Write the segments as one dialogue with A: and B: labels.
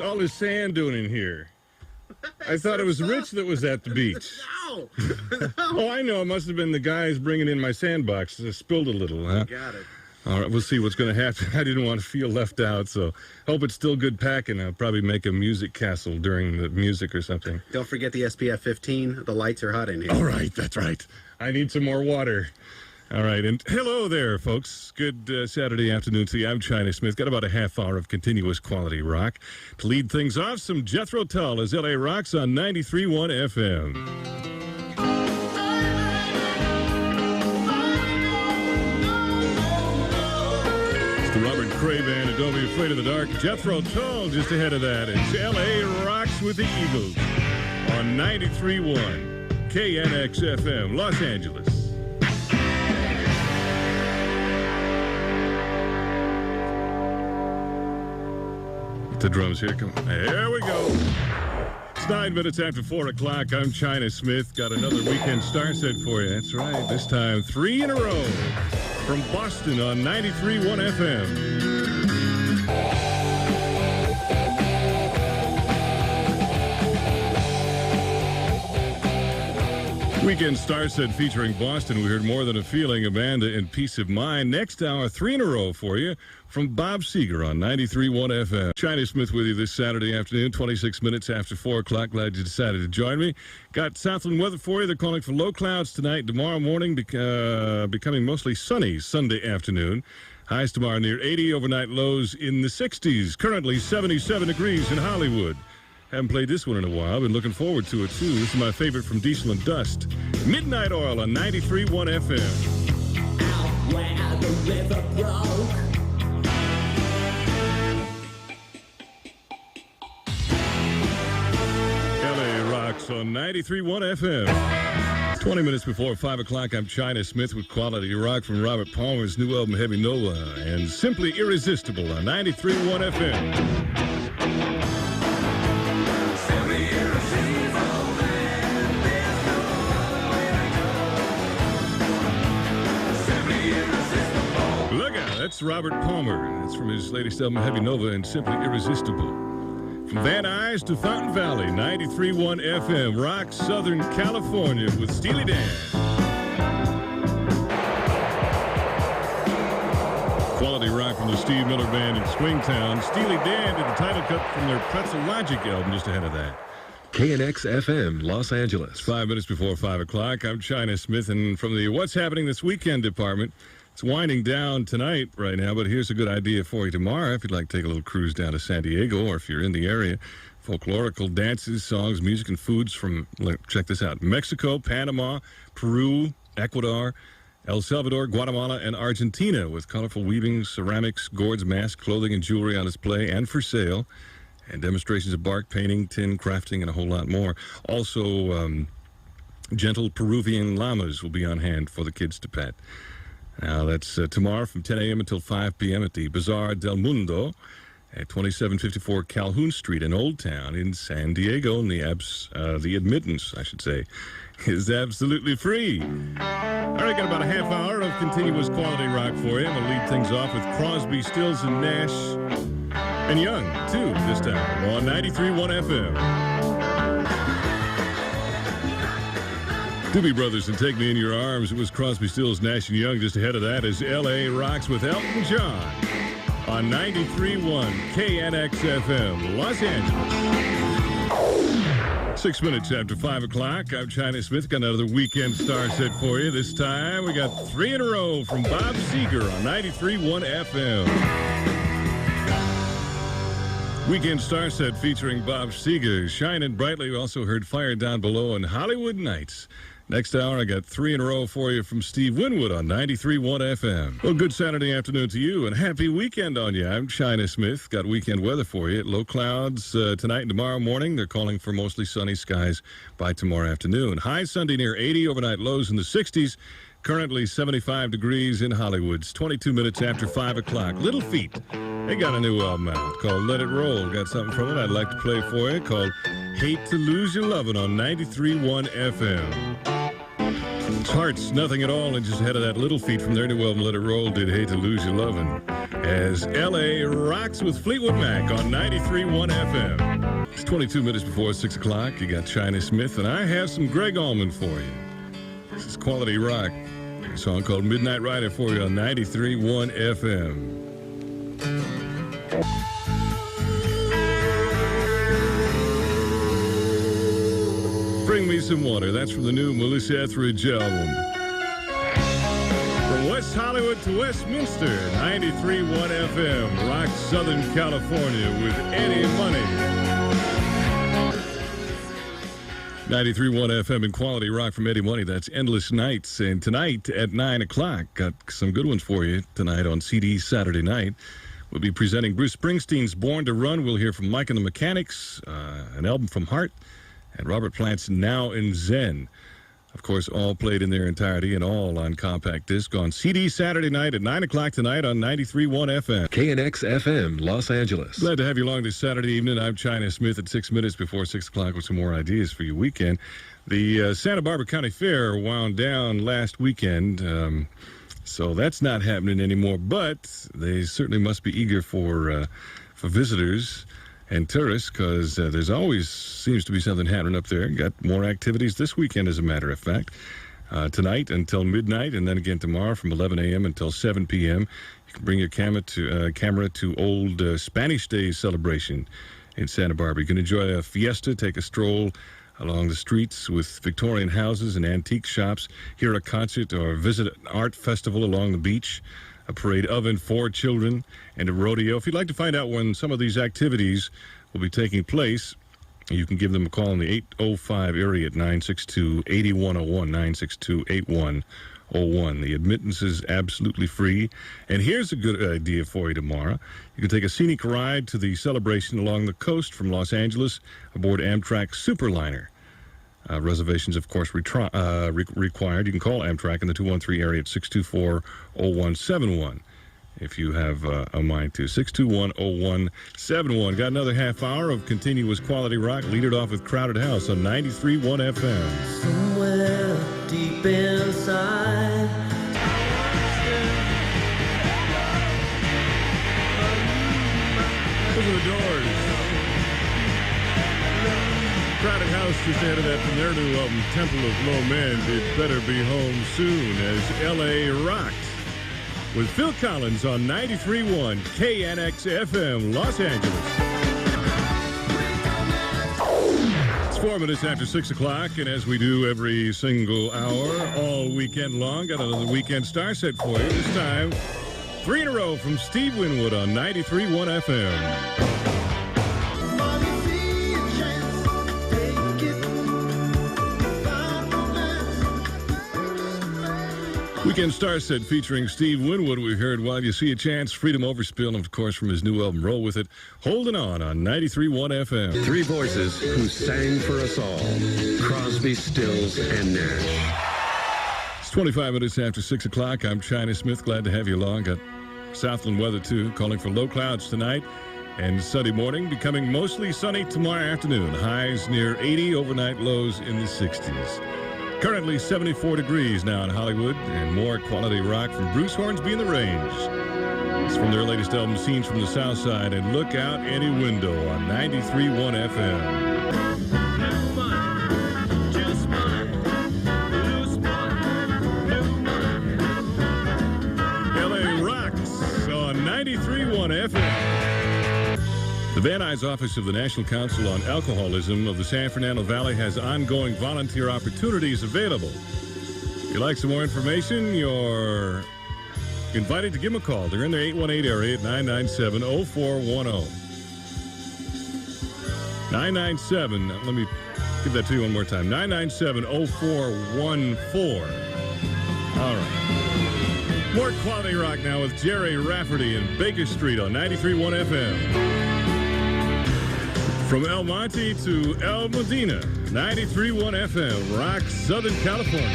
A: all this sand doing in here? I thought it was Rich that was at the beach.
B: No.
A: Oh, I know. It must have been the guys bringing in my sandbox. I spilled a little, huh?
B: Got it.
A: All right, we'll see what's going to happen. I didn't want to feel left out, so hope it's still good packing. I'll probably make a music castle during the music or something.
B: Don't forget the SPF 15. The lights are hot in here.
A: All right, that's right. I need some more water. All right, and hello there, folks. Good Saturday afternoon to you. I'm China Smith. Got about a half hour of continuous quality rock. To lead things off, some Jethro Tull as LA Rocks on 93.1 FM. It's the Robert Cray Band and Don't Be Afraid of the Dark. Jethro Tull just ahead of that. It's LA Rocks with the Eagles on 93.1 KNX-FM, Los Angeles. The drums here. Come on. There we go. It's 9 minutes after 4 o'clock. I'm China Smith. Got another weekend star set for you. That's right. This time 3 in a row from Boston on 93.1 FM. Weekend star set featuring Boston. We heard More Than a Feeling, Amanda, and Peace of Mind. Next hour, 3 in a row for you from Bob Seger on 93.1 FM. China Smith with you this Saturday afternoon, 26 minutes after 4 o'clock. Glad you decided to join me. Got Southland weather for you. They're calling for low clouds tonight. Tomorrow morning, becoming mostly sunny Sunday afternoon. Highs tomorrow near 80, overnight lows in the 60s. Currently 77 degrees in Hollywood. Haven't played this one in a while. Been looking forward to it, too. This is my favorite from Diesel and Dust. Midnight Oil on 93.1 FM.
C: Out where the river broke.
A: LA Rocks on 93.1 FM. 20 minutes before 5 o'clock, I'm China Smith with Quality Rock from Robert Palmer's new album, Heavy Nova, and Simply Irresistible on 93.1 FM. That's Robert Palmer. That's from his latest album, Heavy Nova, and Simply Irresistible. From Van Nuys to Fountain Valley, 93.1 FM, Rock, Southern California, with Steely Dan. Quality rock from the Steve Miller Band in Swingtown. Steely Dan did the title cut from their Pretzel Logic album just ahead of that.
D: KNX-FM, Los Angeles.
A: 5 minutes before 5 o'clock, I'm China Smith, and from the What's Happening This Weekend department, it's winding down tonight right now, but here's a good idea for you tomorrow if you'd like to take a little cruise down to San Diego, or if you're in the area. Folklorical dances, songs, music, and foods from, check this out, Mexico, Panama, Peru, Ecuador, El Salvador, Guatemala, and Argentina, with colorful weavings, ceramics, gourds, masks, clothing, and jewelry on display and for sale, and demonstrations of bark, painting, tin, crafting, and a whole lot more. Also, gentle Peruvian llamas will be on hand for the kids to pet. Now, that's tomorrow from 10 a.m. until 5 p.m. at the Bazaar del Mundo at 2754 Calhoun Street in Old Town in San Diego. And the admittance, I should say, is absolutely free. All right, got about a half hour of continuous quality rock for you. I'm going to lead things off with Crosby, Stills, and Nash, and Young, too, this time on 93.1 FM. Doobie Brothers and Take Me in Your Arms. It was Crosby, Stills, Nash & Young. Just ahead of that is L.A. Rocks with Elton John on 93.1 KNX-FM, Los Angeles. 6 minutes after 5 o'clock, I'm China Smith. Got another weekend star set for you. This time we got 3 in a row from Bob Seger on 93.1 FM. Weekend star set featuring Bob Seger. Shining Brightly. We also heard Fire Down Below and Hollywood Nights. Next hour, I got 3 in a row for you from Steve Winwood on 93.1 FM. Well, good Saturday afternoon to you, and happy weekend on you. I'm China Smith. Got weekend weather for you. Low clouds tonight and tomorrow morning. They're calling for mostly sunny skies by tomorrow afternoon. High Sunday near 80, overnight lows in the 60s. Currently 75 degrees in Hollywood. It's 22 minutes after 5 o'clock. Little Feat. They got a new album out called Let It Roll. Got something from it I'd like to play for you called Hate to Lose Your Lovin' on 93.1 FM. Hearts, Nothing at All, and just ahead of that, Little Feat from their new album Let It Roll did Hate to Lose Your Lovin'. as LA rocks with Fleetwood Mac on 93.1 FM. It's 22 minutes before 6 o'clock. You got China Smith, and I have some Greg Allman for you. This is Quality Rock, a song called Midnight Rider for you on 93.1 FM. Bring Me Some Water. That's from the new Melissa Etheridge album. From West Hollywood to Westminster, 93.1 FM, rock Southern California with Eddie Money. 93.1 FM and Quality Rock from Eddie Money. That's Endless Nights. And tonight at 9 o'clock, got some good ones for you tonight on CD Saturday night. We'll be presenting Bruce Springsteen's Born to Run. We'll hear from Mike and the Mechanics, an album from Heart, and Robert Plant's Now in Zen. Of course, all played in their entirety and all on compact disc on CD Saturday night at 9 o'clock tonight on 93.1 FM.
D: KNX-FM, Los Angeles.
A: Glad to have you along this Saturday evening. I'm China Smith at 6 minutes before 6 o'clock with some more ideas for your weekend. The Santa Barbara County Fair wound down last weekend, so that's not happening anymore, but they certainly must be eager for visitors and tourists, because there's always seems to be something happening up there. Got more activities this weekend, as a matter of fact. Tonight until midnight, and then again tomorrow from 11 a.m. until 7 p.m. You can bring your camera to Old Spanish Day celebration in Santa Barbara. You can enjoy a fiesta, take a stroll along the streets with Victorian houses and antique shops, hear a concert, or visit an art festival along the beach, a parade of and for children, and a rodeo. If you'd like to find out when some of these activities will be taking place, you can give them a call in the 805 area at 962-8101, 962-8101. The admittance is absolutely free. And here's a good idea for you tomorrow. You can take a scenic ride to the celebration along the coast from Los Angeles aboard Amtrak Superliner. Reservations, of course, required. You can call Amtrak in the 213 area at 624-0171 if you have a mind to. 621-0171. Got another half hour of continuous quality rock. Lead it off with Crowded House on 93.1 FM.
C: Somewhere deep inside,
A: Those are the Doors. Crowded House just added that from their new album, Temple of Low Men. It better be home soon as L.A. rocked with Phil Collins on 93.1 KNX-FM, Los Angeles. It's 4 minutes after 6 o'clock, and as we do every single hour, all weekend long, got another weekend star set for you. This time, 3 in a row from Steve Winwood on 93.1 FM. Weekend Star Set featuring Steve Winwood. We heard While You See a Chance, Freedom Overspill, and of course from his new album, Roll With It, Holding On 93.1 FM.
D: Three voices who sang for us all: Crosby, Stills, and Nash.
A: It's 25 minutes after 6 o'clock. I'm China Smith. Glad to have you along. Got Southland weather, too. Calling for low clouds tonight and sunny morning. Becoming mostly sunny tomorrow afternoon. Highs near 80, overnight lows in the 60s. Currently 74 degrees now in Hollywood, and more quality rock from Bruce Hornsby and the Range. It's from their latest album, Scenes from the South Side, and Look Out Any Window on 93.1 FM. LA rocks on 93.1 FM. The Van Nuys Office of the National Council on Alcoholism of the San Fernando Valley has ongoing volunteer opportunities available. If you'd like some more information, you're invited to give them a call. They're in their 818 area at 997-0410. 997, let me give that to you one more time. 997-0414. All right. More quality rock now with Jerry Rafferty and Baker Street on 93.1 FM. From El Monte to El Medina, 93.1 FM, rock Southern California.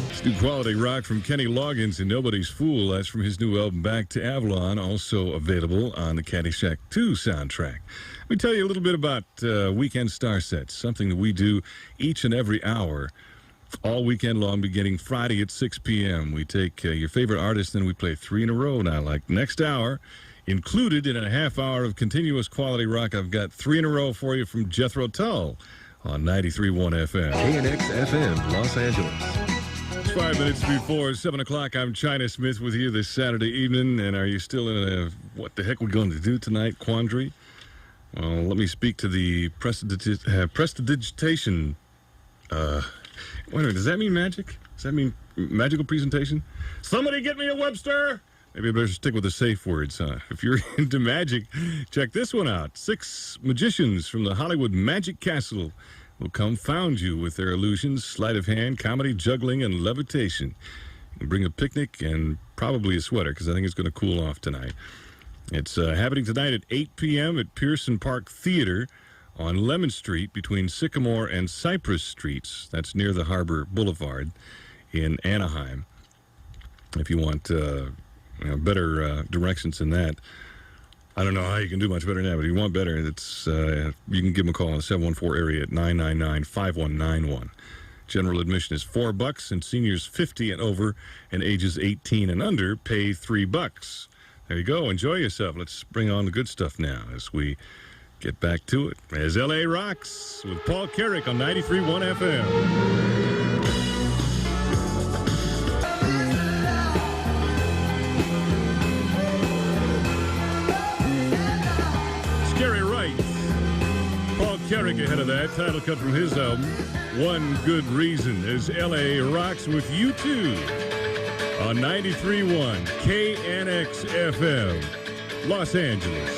A: It's new quality rock from Kenny Loggins and Nobody's Fool. That's from his new album, Back to Avalon, also available on the Caddyshack 2 soundtrack. Let me tell you a little bit about Weekend Star Sets, something that we do each and every hour all weekend long, beginning Friday at 6 p.m. We take your favorite artists, and we play 3 in a row now. Like next hour, included in a half hour of continuous quality rock, I've got 3 in a row for you from Jethro Tull on 93.1 FM.
D: Knx-Fm, Los Angeles.
A: It's 5 minutes before 7 o'clock. I'm China Smith with you this Saturday evening. And are you still in a what the heck we're going to do tonight quandary? Well, let me speak to the prestidigitation. Wait a minute, does that mean magic? Does that mean magical presentation? Somebody get me a Webster! Maybe I better stick with the safe words, huh? If you're into magic, check this one out. 6 magicians from the Hollywood Magic Castle will confound you with their illusions, sleight of hand, comedy, juggling, and levitation. You can bring a picnic and probably a sweater, because I think it's going to cool off tonight. It's happening tonight at 8 p.m. at Pearson Park Theater on Lemon Street between Sycamore and Cypress Streets. That's near the Harbor Boulevard in Anaheim. If you want better directions than that, I don't know how you can do much better than that, but if you want better, it's you can give them a call on the 714 area at 999-5191. General admission is $4, and seniors 50 and over and ages 18 and under pay $3. There you go. Enjoy yourself. Let's bring on the good stuff now as we get back to it. As LA Rocks with Paul Carrick on 93.1 FM. Carrick ahead of that, title cut from his album, One Good Reason, is L.A. Rocks with U2 on 93.1 KNX-FM, Los Angeles.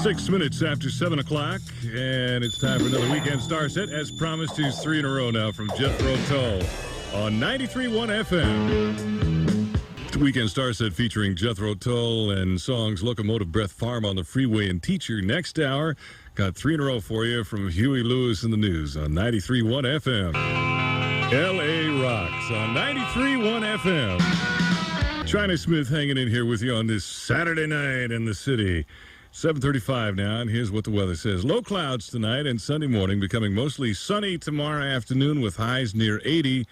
A: 6 minutes after 7 o'clock, and it's time for another Weekend Star Set. As promised, he's 3 in a row now from Jethro Tull on 93.1 FM. Weekend Star Set featuring Jethro Tull and songs Locomotive Breath Farm on the Freeway and Teacher. Next hour, got 3 in a row for you from Huey Lewis in the News on 93.1 FM. L.A. Rocks on 93.1 FM. China Smith hanging in here with you on this Saturday night in the city. 7:35 now, and here's what the weather says. Low clouds tonight and Sunday morning, becoming mostly sunny tomorrow afternoon with highs near 80.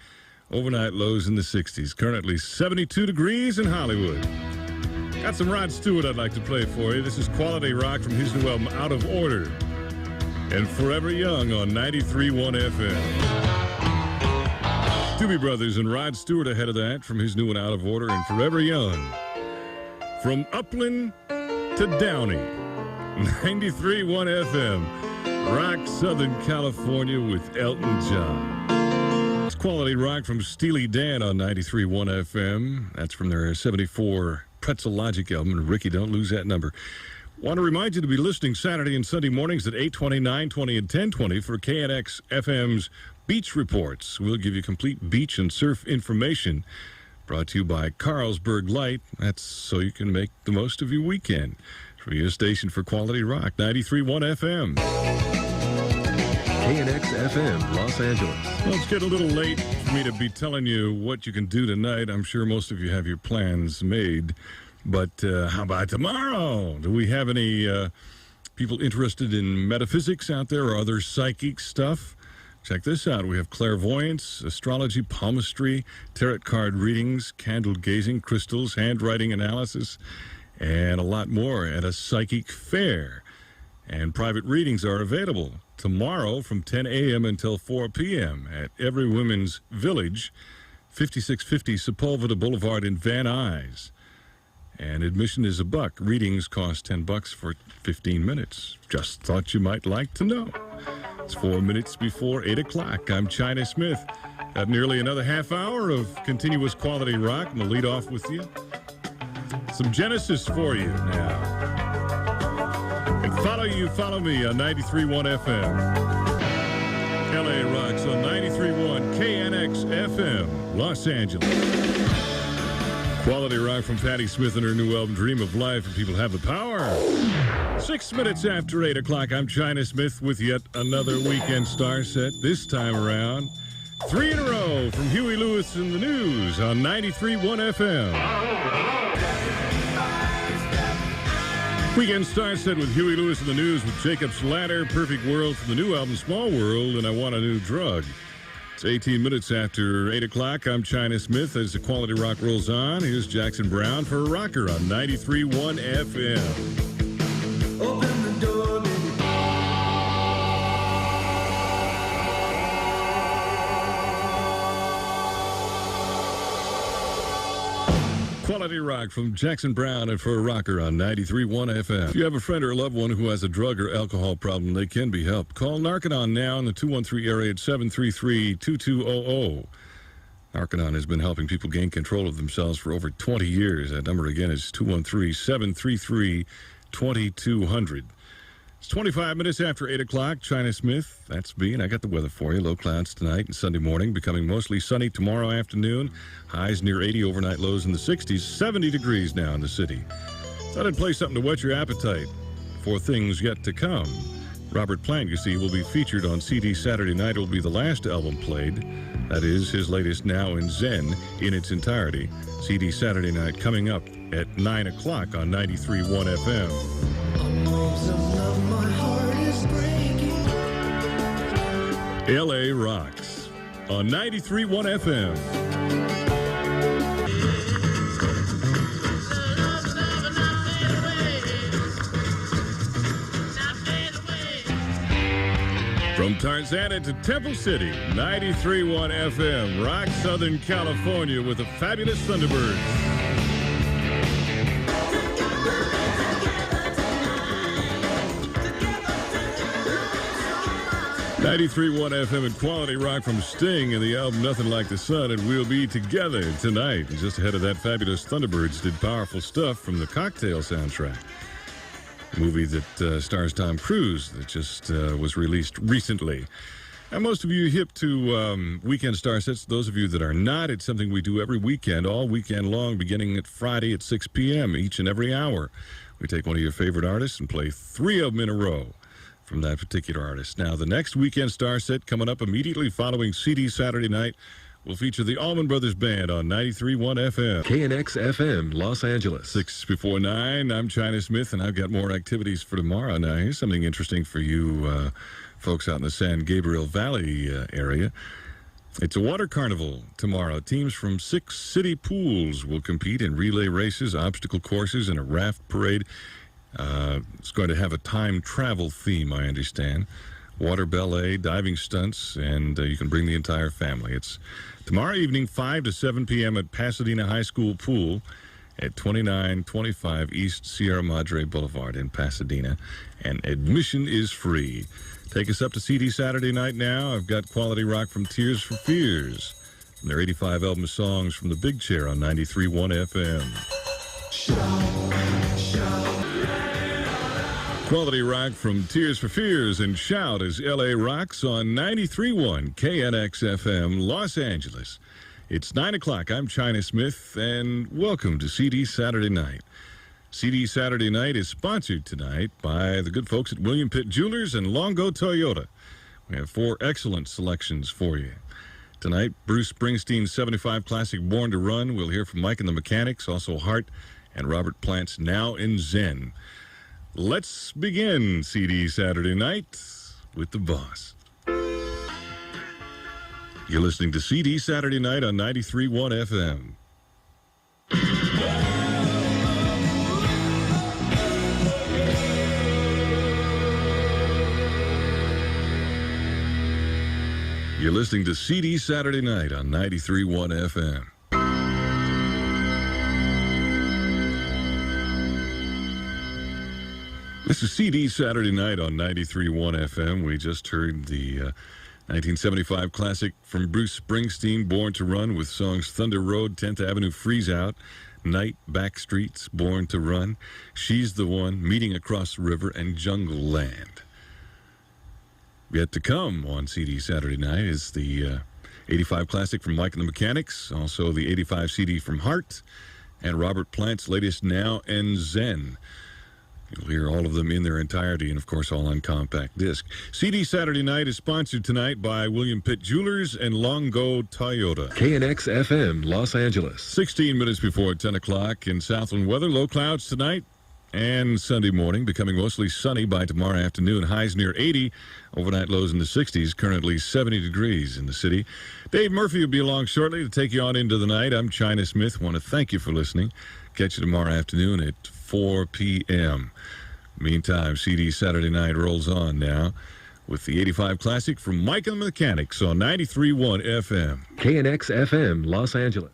A: Overnight lows in the 60s. Currently 72 degrees in Hollywood. Got some Rod Stewart I'd like to play for you. This is quality rock from his new album, Out of Order. And Forever Young on 93.1 FM. Doobie Brothers and Rod Stewart ahead of that from his new one, Out of Order, and Forever Young. From Upland to Downey. 93.1 FM. Rock Southern California with Elton John. Quality rock from Steely Dan on 93.1 FM. That's from their 74 Pretzel Logic album. And Ricky, don't lose that number. Want to remind you to be listening Saturday and Sunday mornings at 8:20, 9:20, and 10:20 for KNX-FM's Beach Reports. We'll give you complete beach and surf information. Brought to you by Carlsberg Light. That's so you can make the most of your weekend. For your station for quality rock, 93.1 FM.
D: KNX-FM, Los Angeles.
A: Well, it's getting a little late for me to be telling you what you can do tonight. I'm sure most of you have your plans made. But how about tomorrow? Do we have any people interested in metaphysics out there or other psychic stuff? Check this out. We have clairvoyance, astrology, palmistry, tarot card readings, candle gazing, crystals, handwriting analysis, and a lot more at a psychic fair. And private readings are available tomorrow from 10 a.m. until 4 p.m. at Every Women's Village, 5650 Sepulveda Boulevard in Van Nuys. And admission is $1. Readings cost $10 for 15 minutes. Just thought you might like to know. It's 4 minutes before 8 o'clock. I'm China Smith. Got nearly another half hour of continuous quality rock. I'm going to lead off with you. Some Genesis for you now. And follow me on 93.1 FM. LA Rocks on 93.1 KNX-FM, Los Angeles. Quality rock from Patti Smith and her new album, Dream of Life, and people have the power. 6 minutes after 8 o'clock, I'm China Smith with yet another Weekend Star Set. This time around, 3 in a row from Huey Lewis in the News on 93.1 FM. Weekend Star Set with Huey Lewis in the news with Jacob's Ladder, Perfect World from the new album Small World, and I Want a New Drug. It's 18 minutes after 8 o'clock. I'm China Smith. As the quality rock rolls on, here's Jackson Browne for a rocker on 93.1 FM.
C: Open the door, baby.
A: Quality rock from Jackson Browne and for a rocker on 93.1 FM. If you have a friend or a loved one who has a drug or alcohol problem, they can be helped. Call Narconon now in the 213 area at 733-2200. Narconon has been helping people gain control of themselves for over 20 years. That number again is 213-733-2200. It's 25 minutes after 8 o'clock. China Smith, that's me, and I got the weather for you. Low clouds tonight and Sunday morning, becoming mostly sunny tomorrow afternoon. Highs near 80, overnight lows in the 60s. 70 degrees now in the city. Thought I'd play something to whet your appetite for things yet to come. Robert Plant, you see, will be featured on CD Saturday Night. It will be the last album played. That is his latest, Now in Zen, in its entirety. CD Saturday Night coming up at 9 o'clock on 93.1 FM.
C: My heart is breaking.
A: LA Rocks on 93.1 FM. From Tarzana to Temple City, 93.1 FM, Rock Southern California with the fabulous Thunderbirds. 93.1 FM and quality rock from Sting and the album Nothing Like the Sun, and we'll be together tonight. And just ahead of that, fabulous Thunderbirds did powerful stuff from the Cocktail soundtrack, a movie that stars Tom Cruise that just was released recently. And most of you hip to Weekend Star Sets. Those of you that are not, it's something we do every weekend, all weekend long, beginning at Friday at 6 p.m. each and every hour. We take one of your favorite artists and play 3 of them in a row from that particular artist. Now, the next Weekend Star Set coming up immediately following CD Saturday Night will feature the Allman Brothers Band on 93.1 FM.
D: Knx-Fm, Los Angeles.
A: 6 before 9, I'm China Smith, and I've got more activities for tomorrow. Now, here's something interesting for you folks out in the San Gabriel Valley area. It's a water carnival tomorrow. Teams from 6 city pools will compete in relay races, obstacle courses, and a raft parade. It's going to have a time travel theme, I understand. Water ballet, diving stunts, and you can bring the entire family. It's tomorrow evening, 5 to 7 p.m. at Pasadena High School Pool at 2925 East Sierra Madre Boulevard in Pasadena, and admission is free. Take us up to CD Saturday Night now. I've got quality rock from Tears for Fears, from their 85 album songs from the Big Chair on 93.1 FM. Quality rock from Tears for Fears and Shout as LA Rocks on 93.1 KNX-FM, Los Angeles. It's 9 o'clock. I'm China Smith, and welcome to CD Saturday Night. CD Saturday Night is sponsored tonight by the good folks at William Pitt Jewelers and Longo Toyota. We have 4 excellent selections for you. Tonight, Bruce Springsteen's 75 classic Born to Run. We'll hear from Mike and the Mechanics, also Hart and Robert Plant's Now in Zen. Let's begin CD Saturday Night with the boss. You're listening to CD Saturday Night on 93.1 FM. You're listening to CD Saturday Night on 93.1 FM. This is CD Saturday Night on 93.1 FM. We just heard the 1975 classic from Bruce Springsteen, Born to Run, with songs Thunder Road, 10th Avenue Freeze Out, Night, Backstreets, Born to Run, She's the One, Meeting Across the River, and Jungle Land. Yet to come on CD Saturday Night is the 85 classic from Mike and the Mechanics, also the 85 CD from Hart, and Robert Plant's latest Now and Zen. You'll hear all of them in their entirety, and of course all on compact disc. CD Saturday Night is sponsored tonight by William Pitt Jewelers and Longo Toyota.
D: KNX-FM, Los Angeles.
A: 16 minutes before 10 o'clock in Southland weather. Low clouds tonight, and Sunday morning, becoming mostly sunny by tomorrow afternoon. Highs near 80, overnight lows in the 60s, currently 70 degrees in the city. Dave Murphy will be along shortly to take you on into the night. I'm China Smith. Want to thank you for listening. Catch you tomorrow afternoon at 4 p.m. Meantime, CD Saturday Night rolls on now with the 85 Classic from Mike and the Mechanics on 93.1 FM.
D: Knx-Fm, Los Angeles.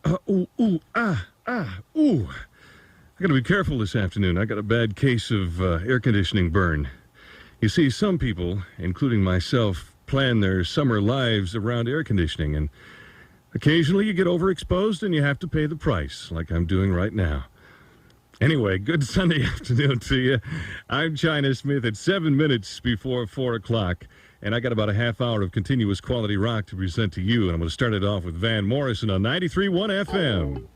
A: I got to be careful this afternoon. I got a bad case of air conditioning burn. You see, some people, including myself, plan their summer lives around air conditioning, and occasionally you get overexposed and you have to pay the price, like I'm doing right now. Anyway, good Sunday afternoon to you. I'm China Smith at 7 minutes before 4 o'clock, and I got about a half hour of continuous quality rock to present to you, and I'm going to start it off with Van Morrison on 93.1 FM.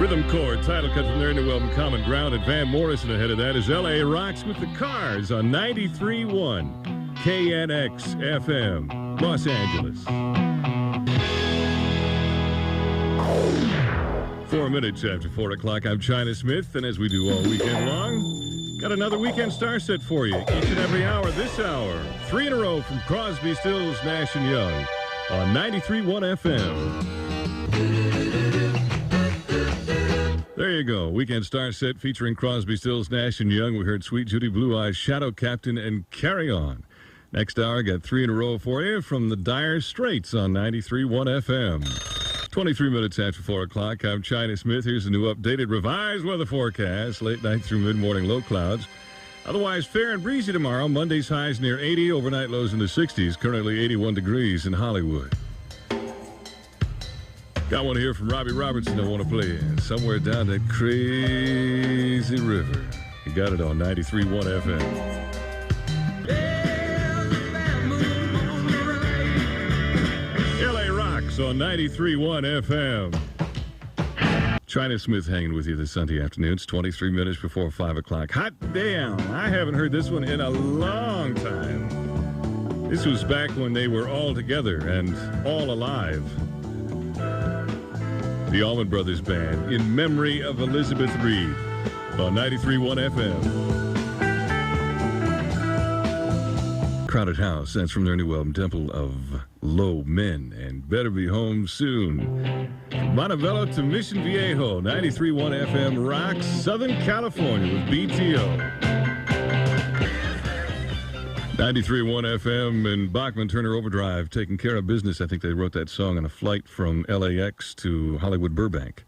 A: Rhythm chord, title cut from their new album Common Ground, and Van Morrison ahead of that is L.A. Rocks with the Cars on 93.1 KNX-FM, Los Angeles. 4 minutes after 4 o'clock, I'm China Smith, and as we do all weekend long, got another weekend star set for you each and every hour. This hour, 3 in a row from Crosby, Stills, Nash & Young on 93.1 FM. There you go. Weekend star set featuring Crosby, Stills, Nash & Young. We heard Sweet Judy Blue Eyes, Shadow Captain, and Carry On. Next hour, got 3 in a row for you from the Dire Straits on 93.1 FM. 23 minutes after 4 o'clock, I'm China Smith. Here's the new updated revised weather forecast. Late night through mid-morning, low clouds. Otherwise, fair and breezy tomorrow. Monday's highs near 80, overnight lows in the 60s. Currently 81 degrees in Hollywood. Got one here from Robbie Robertson I want to play somewhere down that crazy river. You got it on 93.1 FM. LA Rocks on 93.1 FM. China Smith hanging with you this Sunday afternoon. It's 23 minutes before 5 o'clock. Hot damn! I haven't heard this one in a long time. This was back when they were all together and all alive. The Allman Brothers Band, in memory of Elizabeth Reed, on 93.1 FM. Crowded House, that's from their new album, Temple of Low Men, and Better Be Home Soon. From Montevallo to Mission Viejo, 93.1 FM rocks Southern California with BTO. 93.1 FM and Bachman Turner Overdrive taking care of business. I think they wrote that song on a flight from LAX to Hollywood Burbank,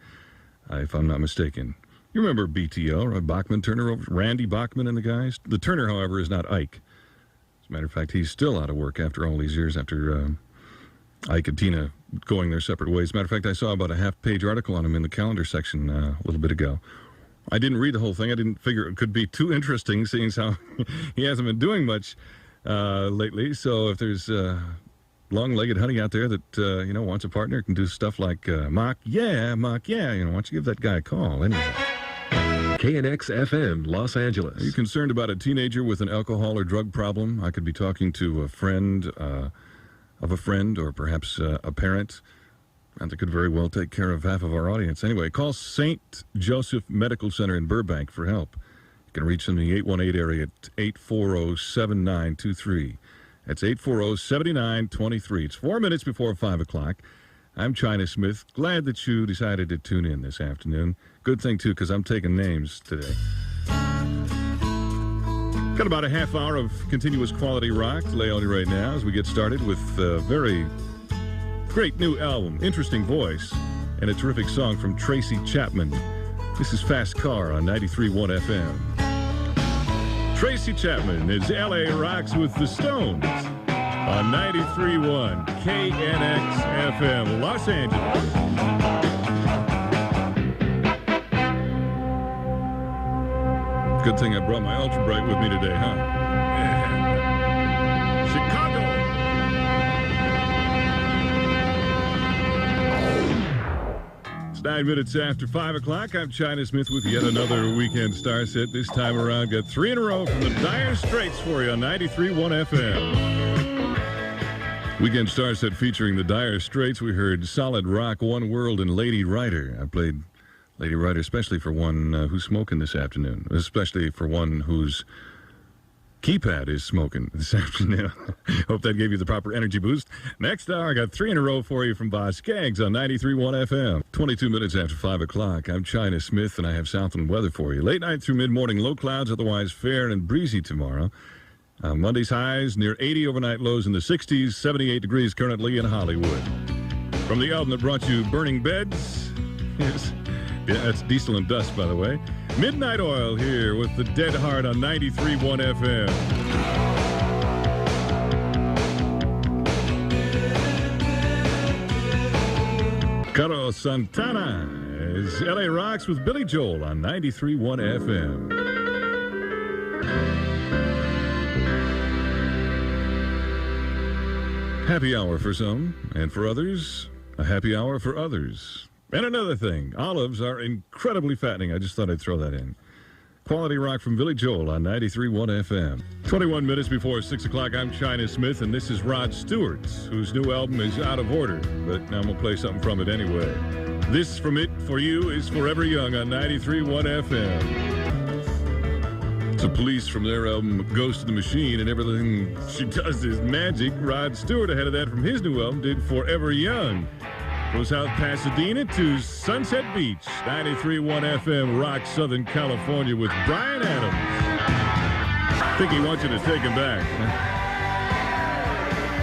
A: if I'm not mistaken. You remember BTO, right? Bachman Turner, Randy Bachman and the guys? The Turner, however, is not Ike. As a matter of fact, he's still out of work after all these years, after Ike and Tina going their separate ways. As a matter of fact, I saw about a half-page article on him in the calendar section a little bit ago. I didn't read the whole thing. I didn't figure it could be too interesting, seeing as how he hasn't been doing much lately. So if there's long-legged honey out there that wants a partner, can do stuff like mock yeah. Why don't you give that guy a call anyway?
D: KNX-FM, Los Angeles.
A: Are you concerned about a teenager with an alcohol or drug problem? I could be talking to a friend of a friend, or perhaps a parent, and that could very well take care of half of our audience. Anyway, call St. Joseph Medical Center in Burbank for help. You can reach them in the 818 area at 840-7923. That's 840-7923. It's 4 minutes before 5 o'clock. I'm China Smith. Glad that you decided to tune in this afternoon. Good thing, too, because I'm taking names today. Got about a half hour of continuous quality rock to lay on you right now as we get started with a very great new album, interesting voice, and a terrific song from Tracy Chapman. This is Fast Car on 93.1 FM. Tracy Chapman is LA Rocks with the Stones on 93.1 KNX-FM, Los Angeles. Good thing I brought my Ultra Bright with me today, huh? Chicago! It's 9 minutes after 5 o'clock. I'm China Smith with yet another weekend star set. This time around, got 3 in a row from the Dire Straits for you on 93.1 FM. Weekend star set featuring the Dire Straits. We heard Solid Rock, One World, and Lady Writer. I played Lady Writer especially for one who's smoking this afternoon, especially for one whose keypad is smoking this afternoon. Hope that gave you the proper energy boost. Next hour, I got 3 in a row for you from Boz Skaggs on 93.1 FM. 22 minutes after 5 o'clock. I'm China Smith, and I have Southland weather for you. Late night through mid-morning, low clouds, otherwise fair and breezy tomorrow. Monday's highs near 80, overnight lows in the 60s, 78 degrees currently in Hollywood. From the album that brought you Burning Beds, yes, yeah, that's Diesel and Dust, by the way. Midnight Oil here with the Dead Heart on 93.1 FM. Carlos Santana is LA Rocks with Billy Joel on 93.1 FM. Happy hour for some, and for others, a happy hour for others. And another thing, olives are incredibly fattening. I just thought I'd throw that in. Quality rock from Billy Joel on 93.1 FM. 21 minutes before 6 o'clock, I'm China Smith, and this is Rod Stewart, whose new album is out of order, but I'm going to play something from it anyway. This from it for you is Forever Young on 93.1 FM. It's a Police from their album Ghost of the Machine, and everything she does is magic. Rod Stewart, ahead of that from his new album, did Forever Young. From South Pasadena to Sunset Beach, 93.1 FM, Rock, Southern California, with Bryan Adams. I think he wants you to take him back.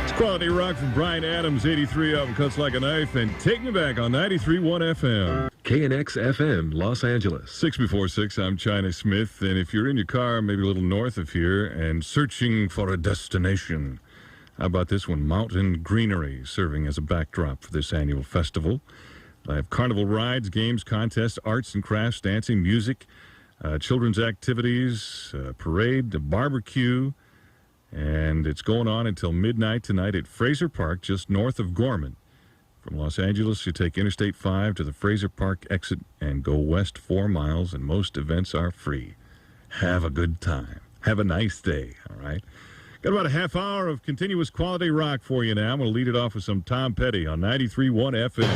A: It's quality rock from Bryan Adams, 83 album, Cuts Like a Knife, and Take Me Back on 93.1 FM.
D: KNX-FM, Los Angeles.
A: 6 before 6, I'm China Smith, and if you're in your car, maybe a little north of here, and searching for a destination, how about this one? Mountain Greenery, serving as a backdrop for this annual festival. I have carnival rides, games, contests, arts and crafts, dancing, music, children's activities, parade, a barbecue, and it's going on until midnight tonight at Fraser Park, just north of Gorman. From Los Angeles, you take Interstate 5 to the Fraser Park exit and go west 4 miles, and most events are free. Have a good time. Have a nice day, all right? Got about a half hour of continuous quality rock for you now. I'm going to lead it off with some Tom Petty on 93.1 FM.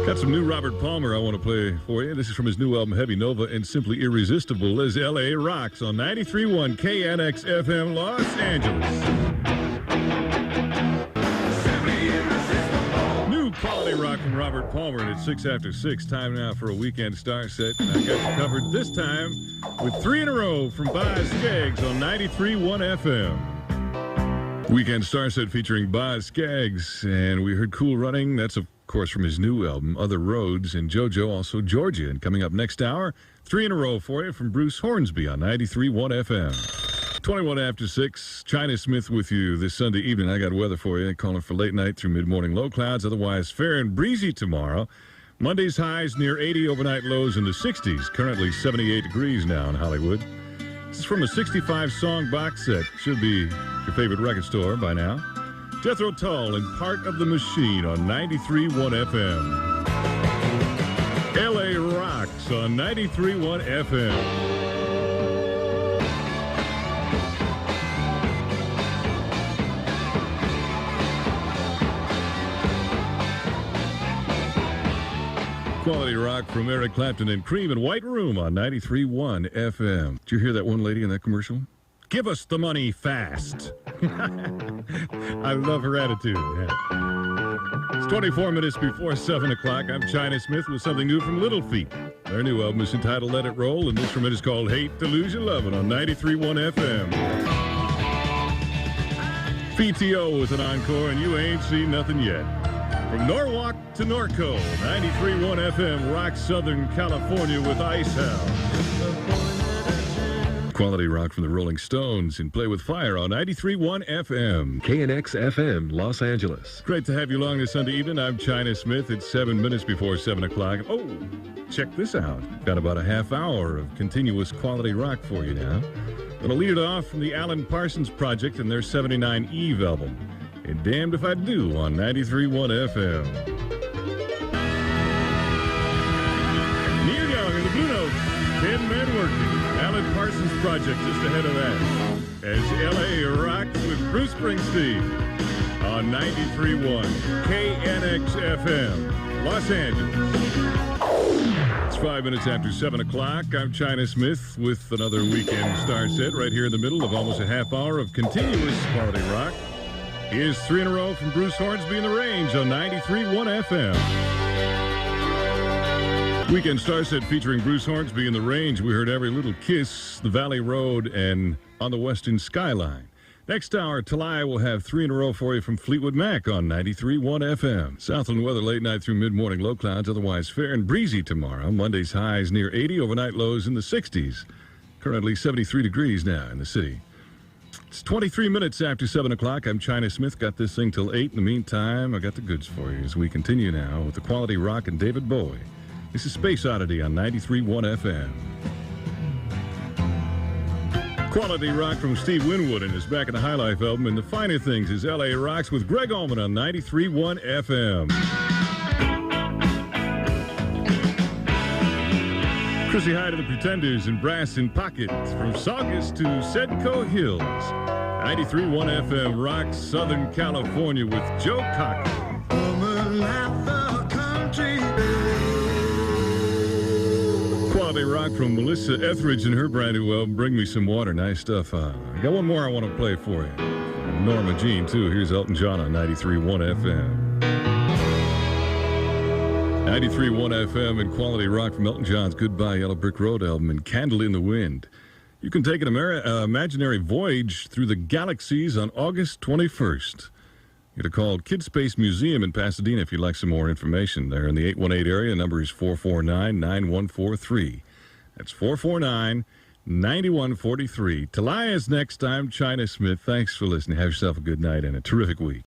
A: Got some new Robert Palmer I want to play for you. This is from his new album Heavy Nova, and Simply Irresistible as LA Rocks on 93.1 KNX-FM Los Angeles. Quality rock from Robert Palmer, and it's 6 after 6. Time now for a weekend star set. And I got you covered this time with 3 in a row from Boz Skaggs on 93.1 FM. Weekend star set featuring Boz Skaggs, and we heard Cool Running. That's, of course, from his new album, Other Roads, and JoJo, also Georgia. And coming up next hour, 3 in a row for you from Bruce Hornsby on 93.1 FM. 21 after 6, China Smith with you this Sunday evening. I got weather for you. Calling for late night through mid-morning low clouds, otherwise fair and breezy tomorrow. Monday's highs near 80, overnight lows in the 60s. Currently 78 degrees now in Hollywood. This is from a 65-song box set. Should be your favorite record store by now. Jethro Tull and Part of the Machine on 93.1 FM. LA Rocks on 93.1 FM. Quality rock from Eric Clapton and Cream and White Room on 93.1 FM. Did you hear that one lady in that commercial? Give us the money fast. I love her attitude. Yeah. It's 24 minutes before 7 o'clock. I'm China Smith with something new from Little Feat. Their new album is entitled Let It Roll, and this from it is called Hate to Lose Your Lovin' on 93.1 FM. PTO with an encore, and you ain't seen nothing yet. From Norwalk to Norco, 93.1 FM, Rock, Southern California with Ice House. Quality rock from the Rolling Stones and Play with Fire on 93.1 FM.
D: KNX-FM, Los Angeles.
A: Great to have you along this Sunday evening. I'm China Smith. It's 7 minutes before 7 o'clock. Oh, check this out. Got about a half hour of continuous quality rock for you now. Gonna lead it off from the Alan Parsons Project and their 79 Eve album. And damned if I do on 93.1 FM. Neil Young and the Blue Notes, 10 Men Working. Alan Parsons Project just ahead of that. as LA rocks with Bruce Springsteen on 93.1 KNX-FM, Los Angeles. It's 5 minutes after 7 o'clock. I'm China Smith with another weekend star set right here in the middle of almost a half hour of continuous quality rock. Here's 3 in a row from Bruce Hornsby in the Range on 93.1 FM. Weekend star set featuring Bruce Hornsby in the Range. We heard Every Little Kiss, The Valley Road, and On the Western Skyline. Next hour, Talaya will have 3 in a row for you from Fleetwood Mac on 93.1 FM. Southland weather late night through mid-morning, low clouds, otherwise fair and breezy tomorrow. Monday's highs near 80, overnight lows in the 60s. Currently 73 degrees now in the city. It's 23 minutes after 7 o'clock. I'm China Smith. Got this thing till 8. In the meantime, I got the goods for you as we continue now with the quality rock and David Bowie. This is Space Oddity on 93.1 FM. Quality rock from Steve Winwood and his Back in the High Life album. And the finer things is LA Rocks with Greg Allman on 93.1 FM. Chrissy High to the Pretenders and Brass in Pocket from Saugus to Sedco Hills. 93.1 FM rocks Southern California with Joe Cocker. Quality rock from Melissa Etheridge and her brand new album, Bring Me Some Water. Nice stuff. I got one more I want to play for you. Norma Jean, too. Here's Elton John on 93.1 FM. 93.1 FM and quality rock from Elton John's Goodbye Yellow Brick Road album and Candle in the Wind. You can take an imaginary voyage through the galaxies on August 21st. Get a call Kid Space Museum in Pasadena if you'd like some more information. They're in the 818 area. The number is 449-9143. That's 449-9143. Talaya's next time. China Smith. Thanks for listening. Have yourself a good night and a terrific week.